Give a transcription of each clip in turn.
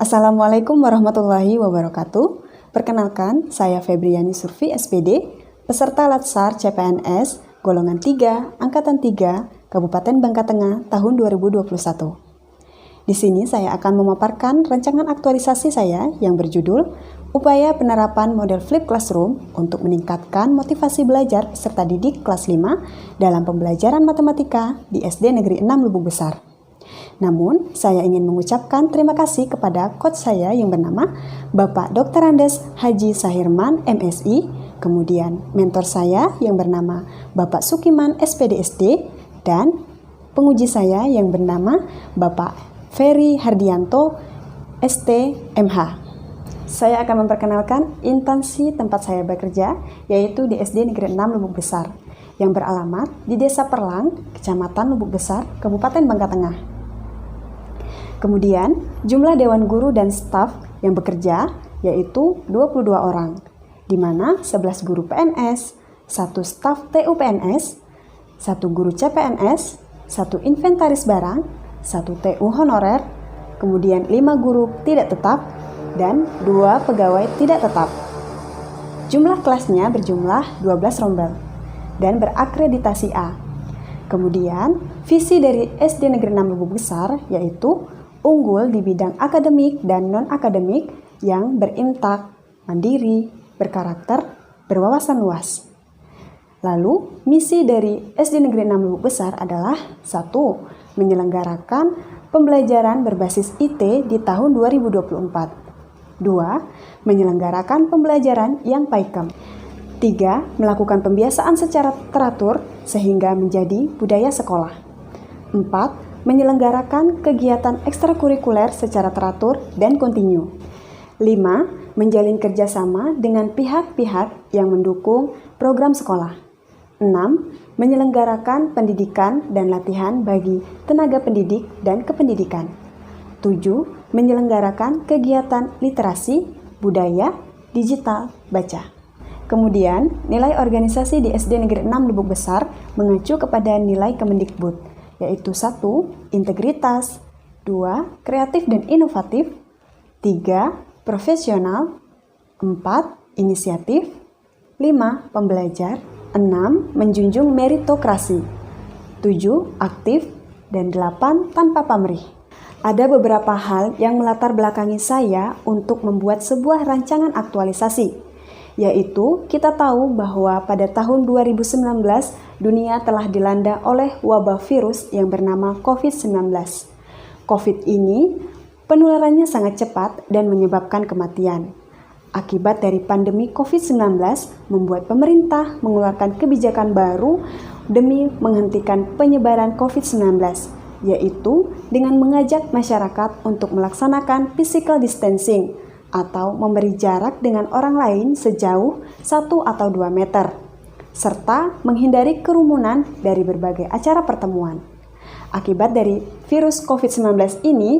Assalamualaikum warahmatullahi wabarakatuh. Perkenalkan, saya Febriani Surfi SPD, peserta Latsar CPNS golongan 3, angkatan 3, Kabupaten Bangka Tengah tahun 2021. Di sini saya akan memaparkan rancangan aktualisasi saya yang berjudul Upaya Penerapan Model Flip Classroom untuk meningkatkan motivasi belajar peserta didik kelas 5 dalam pembelajaran matematika di SD Negeri 6 Lubuk Besar. Namun, saya ingin mengucapkan terima kasih kepada coach saya yang bernama Bapak Dr. Andes Haji Sahirman, MSI, kemudian mentor saya yang bernama Bapak Sukiman, SPDSD, dan penguji saya yang bernama Bapak Ferry Hardianto, STMH. Saya akan memperkenalkan instansi tempat saya bekerja, yaitu di SD Negeri 6 Lubuk Besar, yang beralamat di Desa Perlang, Kecamatan Lubuk Besar, Kabupaten Bangka Tengah. Kemudian, jumlah dewan guru dan staf yang bekerja yaitu 22 orang, di mana 11 guru PNS, 1 staf TU PNS, 1 guru CPNS, 1 inventaris barang, 1 TU honorer, kemudian 5 guru tidak tetap, dan 2 pegawai tidak tetap. Jumlah kelasnya berjumlah 12 rombel dan berakreditasi A. Kemudian, visi dari SD Negeri 6 Lubuk Besar yaitu unggul di bidang akademik dan non-akademik yang berintak, mandiri, berkarakter, berwawasan luas. Lalu, misi dari SD Negeri 6 Lubuk Besar adalah 1. Menyelenggarakan pembelajaran berbasis IT di tahun 2024. 2. Menyelenggarakan pembelajaran yang PAIKEM. 3. Melakukan pembiasaan secara teratur sehingga menjadi budaya sekolah. 4. Menyelenggarakan kegiatan ekstrakurikuler secara teratur dan kontinu. 5. Menjalin kerjasama dengan pihak-pihak yang mendukung program sekolah. 6. Menyelenggarakan pendidikan dan latihan bagi tenaga pendidik dan kependidikan. 7. Menyelenggarakan kegiatan literasi, budaya, digital, baca. Kemudian, nilai organisasi di SD Negeri 6 Lubuk Besar mengacu kepada nilai Kemendikbud, yaitu 1. Integritas, 2. Kreatif dan inovatif, 3. Profesional, 4. Inisiatif, 5. Pembelajar, 6. Menjunjung meritokrasi, 7. Aktif, dan 8. Tanpa pamrih. Ada beberapa hal yang melatar belakangi saya untuk membuat sebuah rancangan aktualisasi, yaitu kita tahu bahwa pada tahun 2019 dunia telah dilanda oleh wabah virus yang bernama COVID-19. COVID ini penularannya sangat cepat dan menyebabkan kematian. Akibat dari pandemi COVID-19 membuat pemerintah mengeluarkan kebijakan baru demi menghentikan penyebaran COVID-19, yaitu dengan mengajak masyarakat untuk melaksanakan physical distancing atau memberi jarak dengan orang lain sejauh 1 atau 2 meter, serta menghindari kerumunan dari berbagai acara pertemuan. Akibat dari virus COVID-19 ini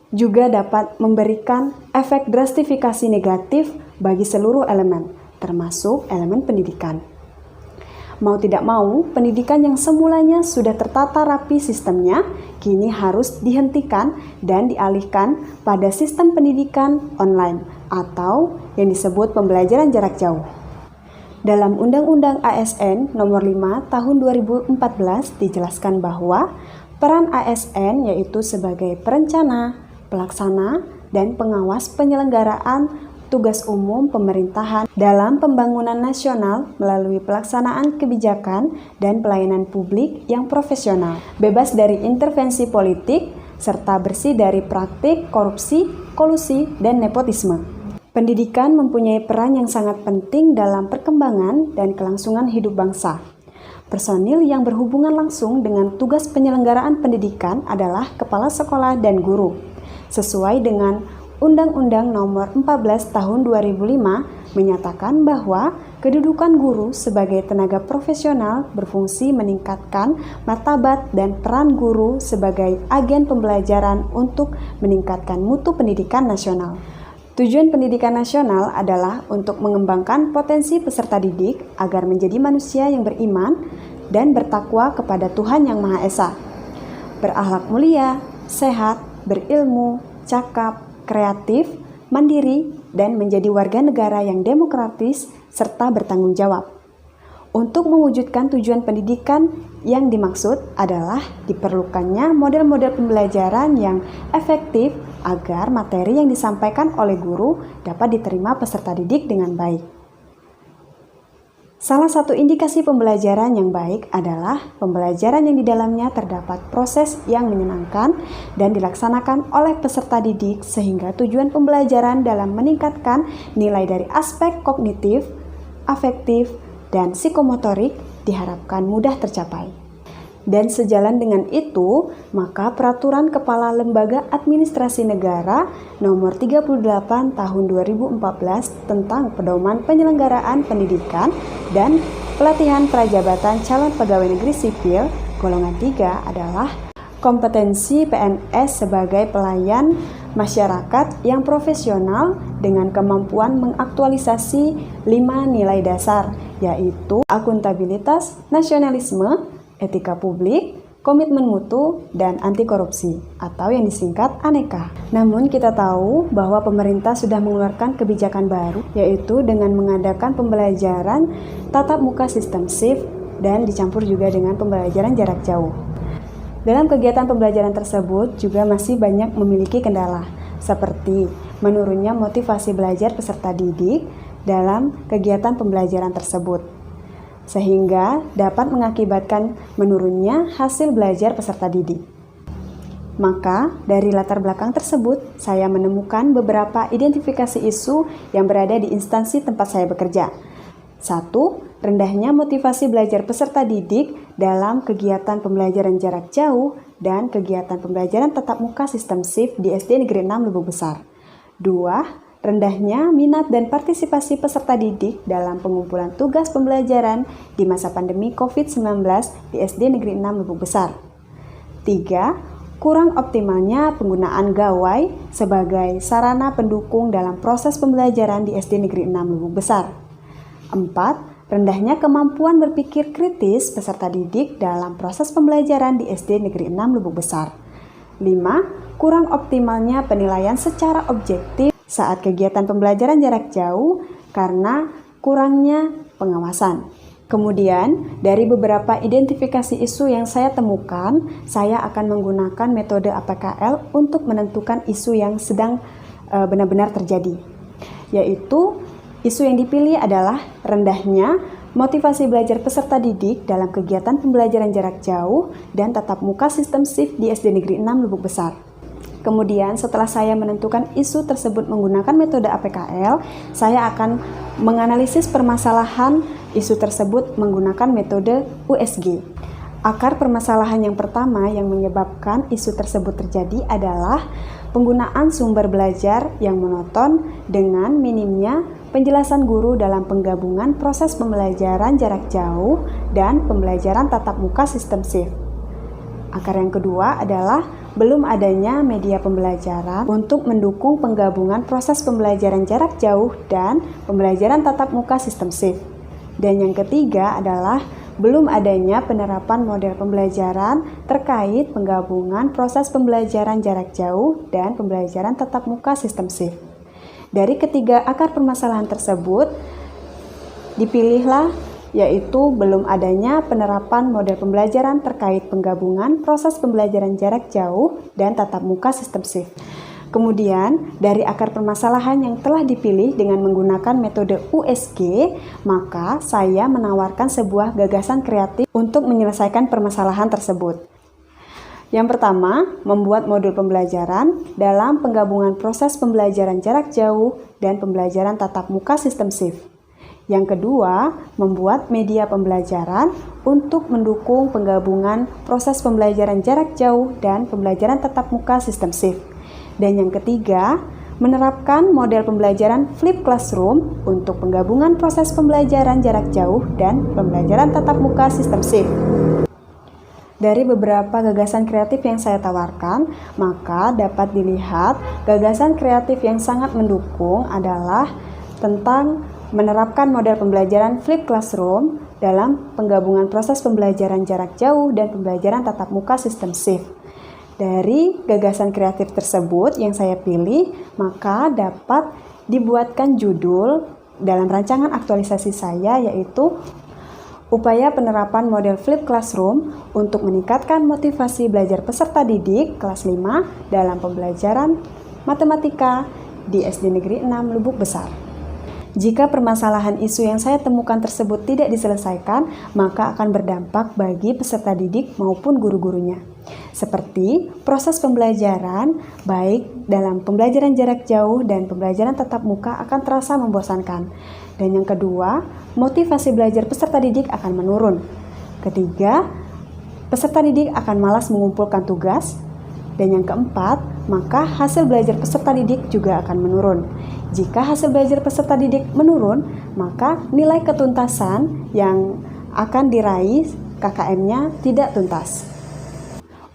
juga dapat memberikan efek drastifikasi negatif bagi seluruh elemen, termasuk elemen pendidikan. Mau tidak mau, pendidikan yang semulanya sudah tertata rapi sistemnya, kini harus dihentikan dan dialihkan pada sistem pendidikan online atau yang disebut pembelajaran jarak jauh. Dalam Undang-Undang ASN Nomor 5 Tahun 2014 dijelaskan bahwa peran ASN yaitu sebagai perencana, pelaksana, dan pengawas penyelenggaraan tugas umum pemerintahan dalam pembangunan nasional melalui pelaksanaan kebijakan dan pelayanan publik yang profesional, bebas dari intervensi politik, serta bersih dari praktik korupsi, kolusi, dan nepotisme. Pendidikan mempunyai peran yang sangat penting dalam perkembangan dan kelangsungan hidup bangsa. Personil yang berhubungan langsung dengan tugas penyelenggaraan pendidikan adalah kepala sekolah dan guru, sesuai dengan Undang-Undang Nomor 14 Tahun 2005 menyatakan bahwa kedudukan guru sebagai tenaga profesional berfungsi meningkatkan martabat dan peran guru sebagai agen pembelajaran untuk meningkatkan mutu pendidikan nasional. Tujuan pendidikan nasional adalah untuk mengembangkan potensi peserta didik agar menjadi manusia yang beriman dan bertakwa kepada Tuhan Yang Maha Esa, berakhlak mulia, sehat, berilmu, cakap, kreatif, mandiri, dan menjadi warga negara yang demokratis serta bertanggung jawab. Untuk mewujudkan tujuan pendidikan yang dimaksud adalah diperlukannya model-model pembelajaran yang efektif agar materi yang disampaikan oleh guru dapat diterima peserta didik dengan baik. Salah satu indikasi pembelajaran yang baik adalah pembelajaran yang di dalamnya terdapat proses yang menyenangkan dan dilaksanakan oleh peserta didik sehingga tujuan pembelajaran dalam meningkatkan nilai dari aspek kognitif, afektif, dan psikomotorik diharapkan mudah tercapai. Dan sejalan dengan itu, maka Peraturan Kepala Lembaga Administrasi Negara Nomor 38 Tahun 2014 tentang Pedoman Penyelenggaraan Pendidikan dan Pelatihan Prajabatan Calon Pegawai Negeri Sipil golongan 3 adalah kompetensi PNS sebagai pelayan masyarakat yang profesional dengan kemampuan mengaktualisasi 5 nilai dasar, yaitu akuntabilitas, nasionalisme, etika publik, komitmen mutu, dan anti korupsi, atau yang disingkat ANEKA. Namun kita tahu bahwa pemerintah sudah mengeluarkan kebijakan baru, yaitu dengan mengadakan pembelajaran tatap muka sistem shift dan dicampur juga dengan pembelajaran jarak jauh. Dalam kegiatan pembelajaran tersebut juga masih banyak memiliki kendala, seperti menurunnya motivasi belajar peserta didik dalam kegiatan pembelajaran tersebut, sehingga dapat mengakibatkan menurunnya hasil belajar peserta didik. Maka, dari latar belakang tersebut, saya menemukan beberapa identifikasi isu yang berada di instansi tempat saya bekerja. 1. Rendahnya motivasi belajar peserta didik dalam kegiatan pembelajaran jarak jauh dan kegiatan pembelajaran tatap muka sistem shift di SD Negeri 6 Lubuk Besar. 2. Rendahnya minat dan partisipasi peserta didik dalam pengumpulan tugas pembelajaran di masa pandemi COVID-19 di SD Negeri 6 Lubuk Besar. 3. Kurang optimalnya penggunaan gawai sebagai sarana pendukung dalam proses pembelajaran di SD Negeri 6 Lubuk Besar. 4. Rendahnya kemampuan berpikir kritis peserta didik dalam proses pembelajaran di SD Negeri 6 Lubuk Besar. 5. Kurang optimalnya penilaian secara objektif saat kegiatan pembelajaran jarak jauh karena kurangnya pengawasan. Kemudian, dari beberapa identifikasi isu yang saya temukan, saya akan menggunakan metode APKL untuk menentukan isu yang sedang benar-benar terjadi, yaitu isu yang dipilih adalah rendahnya motivasi belajar peserta didik dalam kegiatan pembelajaran jarak jauh dan tatap muka sistem shift di SD Negeri 6 Lubuk Besar. Kemudian setelah saya menentukan isu tersebut menggunakan metode APKL, saya akan menganalisis permasalahan isu tersebut menggunakan metode USG. Akar permasalahan yang pertama yang menyebabkan isu tersebut terjadi adalah penggunaan sumber belajar yang monoton dengan minimnya penjelasan guru dalam penggabungan proses pembelajaran jarak jauh dan pembelajaran tatap muka sistem shift. Akar yang kedua adalah belum adanya media pembelajaran untuk mendukung penggabungan proses pembelajaran jarak jauh dan pembelajaran tatap muka sistem shift. Dan yang ketiga adalah belum adanya penerapan model pembelajaran terkait penggabungan proses pembelajaran jarak jauh dan pembelajaran tatap muka sistem shift. Dari ketiga akar permasalahan tersebut, dipilihlah yaitu belum adanya penerapan model pembelajaran terkait penggabungan proses pembelajaran jarak jauh dan tatap muka sistem shift. Kemudian, dari akar permasalahan yang telah dipilih dengan menggunakan metode USG, maka saya menawarkan sebuah gagasan kreatif untuk menyelesaikan permasalahan tersebut. Yang pertama, membuat modul pembelajaran dalam penggabungan proses pembelajaran jarak jauh dan pembelajaran tatap muka sistem shift. Yang kedua, membuat media pembelajaran untuk mendukung penggabungan proses pembelajaran jarak jauh dan pembelajaran tatap muka sistem shift. Dan yang ketiga, menerapkan model pembelajaran flip classroom untuk penggabungan proses pembelajaran jarak jauh dan pembelajaran tatap muka sistem shift. Dari beberapa gagasan kreatif yang saya tawarkan, maka dapat dilihat gagasan kreatif yang sangat mendukung adalah tentang menerapkan model pembelajaran flipped classroom dalam penggabungan proses pembelajaran jarak jauh dan pembelajaran tatap muka sistem shift. Dari gagasan kreatif tersebut yang saya pilih, maka dapat dibuatkan judul dalam rancangan aktualisasi saya, yaitu upaya penerapan model flipped classroom untuk meningkatkan motivasi belajar peserta didik kelas 5 dalam pembelajaran matematika di SD Negeri 6 Lubuk Besar. Jika permasalahan isu yang saya temukan tersebut tidak diselesaikan, maka akan berdampak bagi peserta didik maupun guru-gurunya. Seperti proses pembelajaran, baik dalam pembelajaran jarak jauh dan pembelajaran tatap muka akan terasa membosankan. Dan yang kedua, motivasi belajar peserta didik akan menurun. Ketiga, peserta didik akan malas mengumpulkan tugas. Dan yang keempat, maka hasil belajar peserta didik juga akan menurun. Jika hasil belajar peserta didik menurun, maka nilai ketuntasan yang akan diraih KKM-nya tidak tuntas.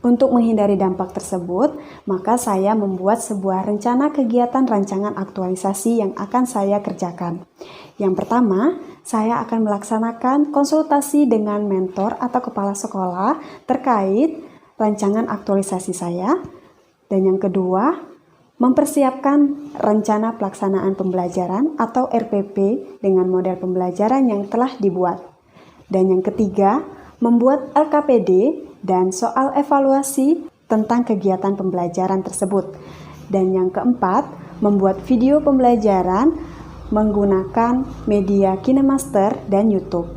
Untuk menghindari dampak tersebut, maka saya membuat sebuah rencana kegiatan rancangan aktualisasi yang akan saya kerjakan. Yang pertama, saya akan melaksanakan konsultasi dengan mentor atau kepala sekolah terkait rancangan aktualisasi saya. Dan yang kedua, mempersiapkan rencana pelaksanaan pembelajaran atau RPP dengan model pembelajaran yang telah dibuat. Dan yang ketiga, membuat LKPD dan soal evaluasi tentang kegiatan pembelajaran tersebut. Dan yang keempat, membuat video pembelajaran menggunakan media KineMaster dan YouTube.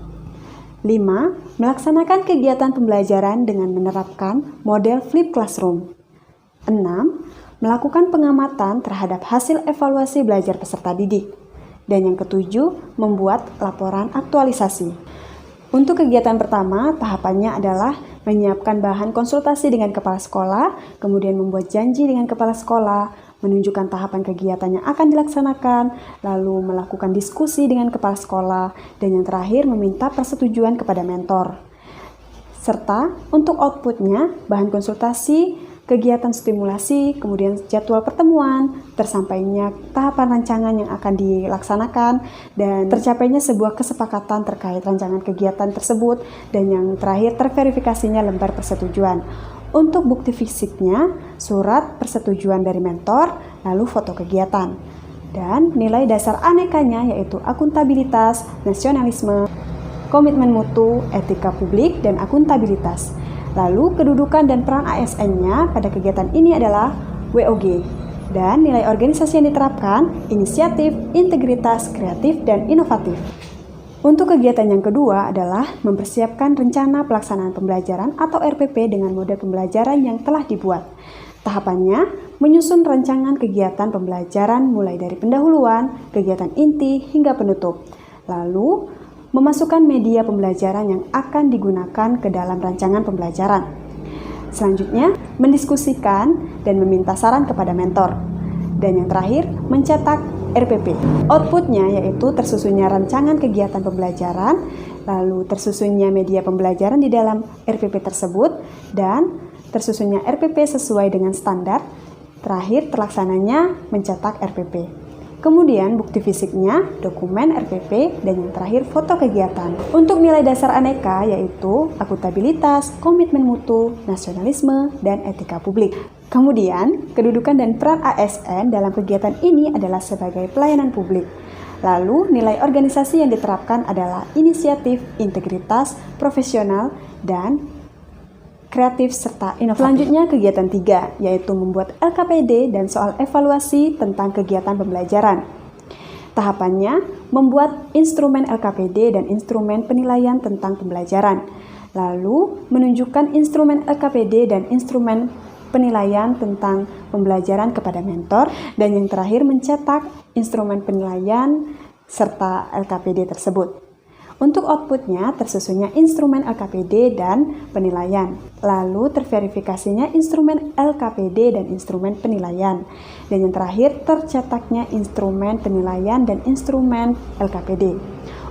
5. Melaksanakan kegiatan pembelajaran dengan menerapkan model flipped classroom. 6. Melakukan pengamatan terhadap hasil evaluasi belajar peserta didik. Dan yang ketujuh, membuat laporan aktualisasi. Untuk kegiatan pertama, tahapannya adalah menyiapkan bahan konsultasi dengan kepala sekolah, kemudian membuat janji dengan kepala sekolah, menunjukkan tahapan kegiatan yang akan dilaksanakan, lalu melakukan diskusi dengan kepala sekolah, dan yang terakhir meminta persetujuan kepada mentor. Serta untuk outputnya, bahan konsultasi, kegiatan stimulasi, kemudian jadwal pertemuan, tersampainya tahapan rancangan yang akan dilaksanakan, dan tercapainya sebuah kesepakatan terkait rancangan kegiatan tersebut, dan yang terakhir terverifikasinya lembar persetujuan. Untuk bukti fisiknya, surat persetujuan dari mentor, lalu foto kegiatan. Dan nilai dasar anekanya yaitu akuntabilitas, nasionalisme, komitmen mutu, etika publik, dan akuntabilitas. Lalu kedudukan dan peran ASN-nya pada kegiatan ini adalah WOG. Dan nilai organisasi yang diterapkan, inisiatif, integritas, kreatif, dan inovatif. Untuk kegiatan yang kedua adalah mempersiapkan rencana pelaksanaan pembelajaran atau RPP dengan model pembelajaran yang telah dibuat. Tahapannya, menyusun rancangan kegiatan pembelajaran mulai dari pendahuluan, kegiatan inti, hingga penutup. Lalu, memasukkan media pembelajaran yang akan digunakan ke dalam rancangan pembelajaran. Selanjutnya, mendiskusikan dan meminta saran kepada mentor. Dan yang terakhir, mencetak RPP. Outputnya yaitu tersusunnya rancangan kegiatan pembelajaran, lalu tersusunnya media pembelajaran di dalam RPP tersebut, dan tersusunnya RPP sesuai dengan standar. Terakhir, terlaksananya mencetak RPP. Kemudian bukti fisiknya, dokumen RPP, dan yang terakhir foto kegiatan. Untuk nilai dasar aneka yaitu akuntabilitas, komitmen mutu, nasionalisme, dan etika publik. Kemudian, kedudukan dan peran ASN dalam kegiatan ini adalah sebagai pelayanan publik. Lalu, nilai organisasi yang diterapkan adalah inisiatif, integritas, profesional, dan kreatif serta inovatif. Selanjutnya kegiatan 3, yaitu membuat LKPD dan soal evaluasi tentang kegiatan pembelajaran. Tahapannya, membuat instrumen LKPD dan instrumen penilaian tentang pembelajaran. Lalu, menunjukkan instrumen LKPD dan instrumen penilaian tentang pembelajaran kepada mentor. Dan yang terakhir, mencetak instrumen penilaian serta LKPD tersebut. Untuk outputnya tersusunnya instrumen LKPD dan penilaian. Lalu terverifikasinya instrumen LKPD dan instrumen penilaian. Dan yang terakhir tercetaknya instrumen penilaian dan instrumen LKPD.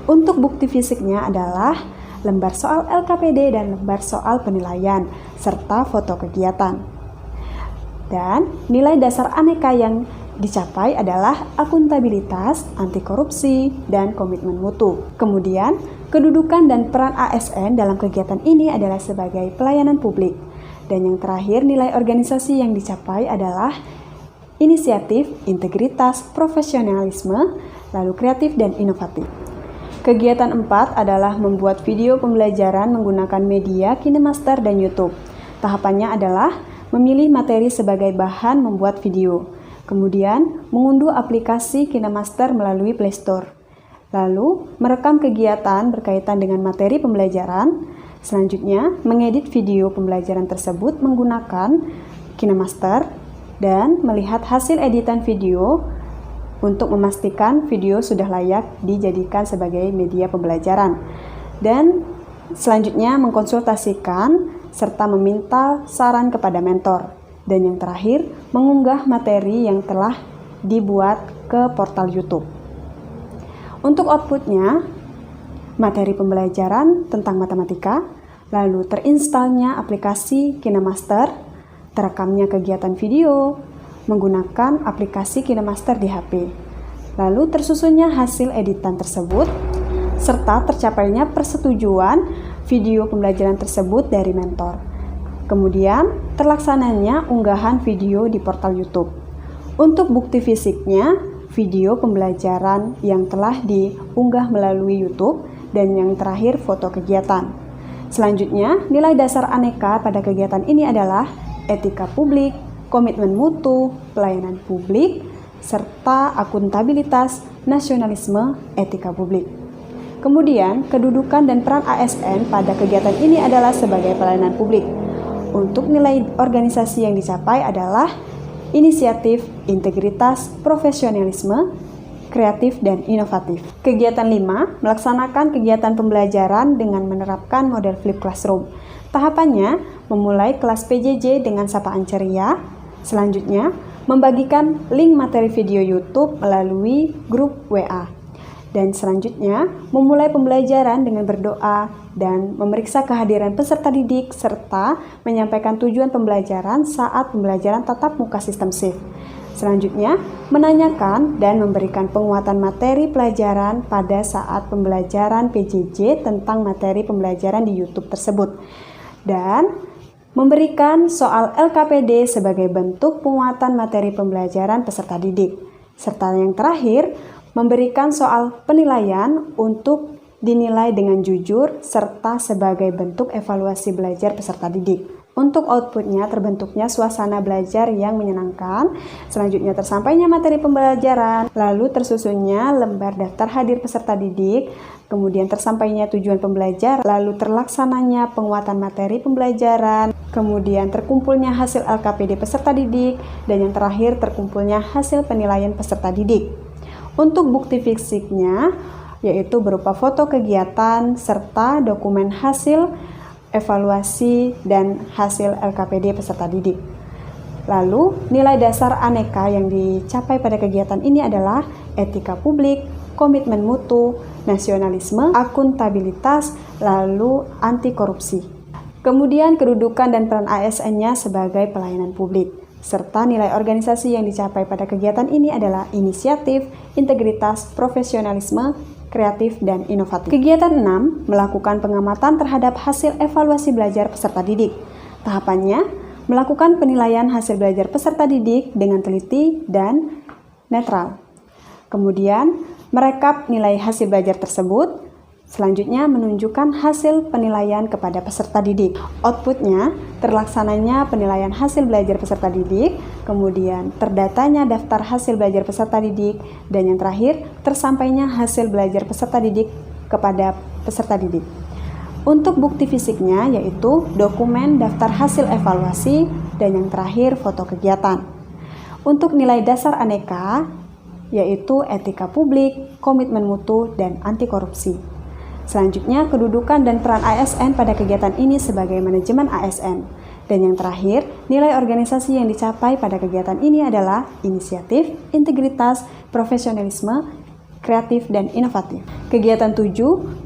Untuk bukti fisiknya adalah lembar soal LKPD dan lembar soal penilaian, serta foto kegiatan. Dan nilai dasar aneka yang dicapai adalah akuntabilitas, anti korupsi, dan komitmen mutu. Kemudian, kedudukan dan peran ASN dalam kegiatan ini adalah sebagai pelayanan publik. Dan yang terakhir, nilai organisasi yang dicapai adalah inisiatif, integritas, profesionalisme, lalu kreatif dan inovatif. Kegiatan 4 adalah membuat video pembelajaran menggunakan media KineMaster dan YouTube. Tahapannya adalah memilih materi sebagai bahan membuat video, kemudian mengunduh aplikasi KineMaster melalui Play Store, lalu merekam kegiatan berkaitan dengan materi pembelajaran, selanjutnya mengedit video pembelajaran tersebut menggunakan KineMaster, dan melihat hasil editan video untuk memastikan video sudah layak dijadikan sebagai media pembelajaran. Dan selanjutnya mengkonsultasikan serta meminta saran kepada mentor. Dan yang terakhir, mengunggah materi yang telah dibuat ke portal YouTube. Untuk outputnya, materi pembelajaran tentang matematika, lalu terinstalnya aplikasi KineMaster, terekamnya kegiatan video menggunakan aplikasi KineMaster di HP, lalu tersusunnya hasil editan tersebut, serta tercapainya persetujuan video pembelajaran tersebut dari mentor. Kemudian terlaksananya unggahan video di portal YouTube. Untuk bukti fisiknya, video pembelajaran yang telah diunggah melalui YouTube, dan yang terakhir foto kegiatan. Selanjutnya, nilai dasar aneka pada kegiatan ini adalah etika publik, komitmen mutu, pelayanan publik, serta akuntabilitas, nasionalisme, etika publik. Kemudian, kedudukan dan peran ASN pada kegiatan ini adalah sebagai pelayanan publik. Untuk nilai organisasi yang dicapai adalah inisiatif, integritas, profesionalisme, kreatif, dan inovatif. Kegiatan 5, melaksanakan kegiatan pembelajaran dengan menerapkan model flip classroom. Tahapannya, memulai kelas PJJ dengan sapaan ceria, selanjutnya membagikan link materi video YouTube melalui grup WA, dan selanjutnya memulai pembelajaran dengan berdoa dan memeriksa kehadiran peserta didik serta menyampaikan tujuan pembelajaran saat pembelajaran tatap muka sistem shift. Selanjutnya, menanyakan dan memberikan penguatan materi pelajaran pada saat pembelajaran PJJ tentang materi pembelajaran di YouTube tersebut. Dan memberikan soal LKPD sebagai bentuk penguatan materi pembelajaran peserta didik. Serta yang terakhir, memberikan soal penilaian untuk dinilai dengan jujur serta sebagai bentuk evaluasi belajar peserta didik. Untuk outputnya terbentuknya suasana belajar yang menyenangkan, selanjutnya tersampainya materi pembelajaran, lalu tersusunnya lembar daftar hadir peserta didik, kemudian tersampainya tujuan pembelajar, lalu terlaksananya penguatan materi pembelajaran, kemudian terkumpulnya hasil LKPD peserta didik, dan yang terakhir terkumpulnya hasil penilaian peserta didik. Untuk bukti fisiknya, yaitu berupa foto kegiatan serta dokumen hasil evaluasi dan hasil LKPD peserta didik. Lalu, nilai dasar aneka yang dicapai pada kegiatan ini adalah etika publik, komitmen mutu, nasionalisme, akuntabilitas, lalu anti korupsi. Kemudian kedudukan dan peran ASN-nya sebagai pelayanan publik, serta nilai organisasi yang dicapai pada kegiatan ini adalah inisiatif, integritas, profesionalisme, kreatif, dan inovatif. Kegiatan 6, melakukan pengamatan terhadap hasil evaluasi belajar peserta didik. Tahapannya, melakukan penilaian hasil belajar peserta didik dengan teliti dan netral. Kemudian, merekap nilai hasil belajar tersebut. Selanjutnya, menunjukkan hasil penilaian kepada peserta didik. Outputnya, terlaksananya penilaian hasil belajar peserta didik, kemudian terdatanya daftar hasil belajar peserta didik, dan yang terakhir, tersampainya hasil belajar peserta didik kepada peserta didik. Untuk bukti fisiknya, yaitu dokumen daftar hasil evaluasi, dan yang terakhir, foto kegiatan. Untuk nilai dasar aneka, yaitu etika publik, komitmen mutu, dan anti korupsi. Selanjutnya, kedudukan dan peran ASN pada kegiatan ini sebagai manajemen ASN. Dan yang terakhir, nilai organisasi yang dicapai pada kegiatan ini adalah inisiatif, integritas, profesionalisme, kreatif, dan inovatif. Kegiatan 7,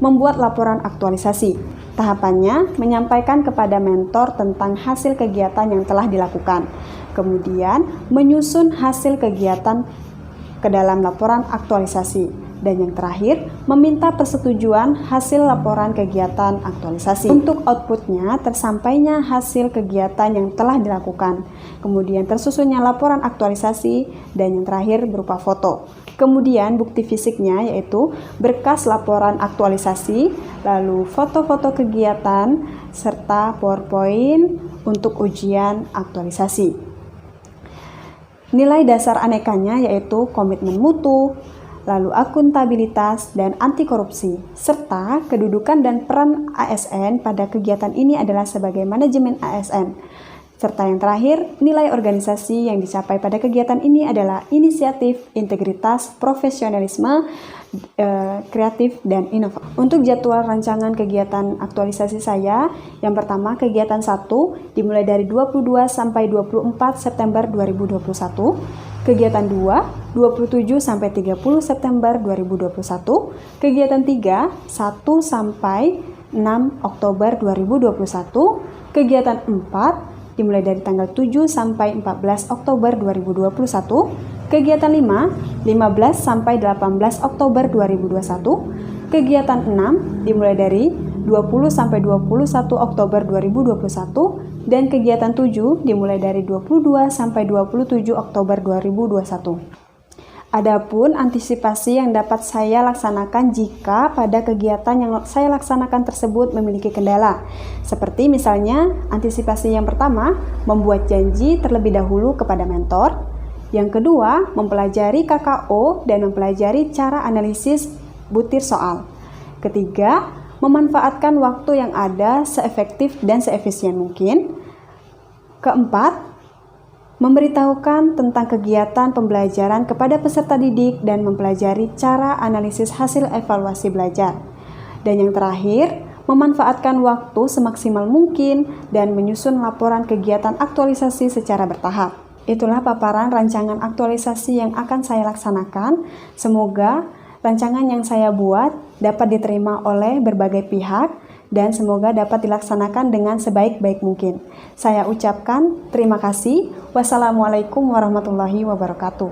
membuat laporan aktualisasi. Tahapannya, menyampaikan kepada mentor tentang hasil kegiatan yang telah dilakukan. Kemudian, menyusun hasil kegiatan ke dalam laporan aktualisasi. Dan yang terakhir, meminta persetujuan hasil laporan kegiatan aktualisasi. Untuk outputnya, tersampainya hasil kegiatan yang telah dilakukan. Kemudian tersusunnya laporan aktualisasi, dan yang terakhir berupa foto. Kemudian bukti fisiknya yaitu berkas laporan aktualisasi, lalu foto-foto kegiatan, serta PowerPoint untuk ujian aktualisasi. Nilai dasar anekanya yaitu komitmen mutu, lalu akuntabilitas dan anti korupsi, serta kedudukan dan peran ASN pada kegiatan ini adalah sebagai manajemen ASN. Serta yang terakhir, nilai organisasi yang dicapai pada kegiatan ini adalah inisiatif, integritas, profesionalisme, kreatif, dan inovatif. Untuk jadwal rancangan kegiatan aktualisasi saya, yang pertama kegiatan 1 dimulai dari 22 sampai 24 September 2021. Kegiatan 2, 27 sampai 30 September 2021. Kegiatan 3, 1 sampai 6 Oktober 2021. Kegiatan 4, dimulai dari tanggal 7 sampai 14 Oktober 2021. Kegiatan 5, 15 sampai 18 Oktober 2021. Kegiatan 6, dimulai dari 20 sampai 21 Oktober 2021. Dan kegiatan 7 dimulai dari 22 sampai 27 Oktober 2021. Adapun antisipasi yang dapat saya laksanakan jika pada kegiatan yang saya laksanakan tersebut memiliki kendala. Seperti misalnya antisipasi yang pertama, membuat janji terlebih dahulu kepada mentor. Yang kedua, mempelajari KKO dan mempelajari cara analisis butir soal. Ketiga, memanfaatkan waktu yang ada seefektif dan seefisien mungkin. Keempat, memberitahukan tentang kegiatan pembelajaran kepada peserta didik dan mempelajari cara analisis hasil evaluasi belajar. Dan yang terakhir, memanfaatkan waktu semaksimal mungkin dan menyusun laporan kegiatan aktualisasi secara bertahap. Itulah paparan rancangan aktualisasi yang akan saya laksanakan. Semoga rancangan yang saya buat dapat diterima oleh berbagai pihak dan semoga dapat dilaksanakan dengan sebaik-baik mungkin. Saya ucapkan terima kasih. Wassalamualaikum warahmatullahi wabarakatuh.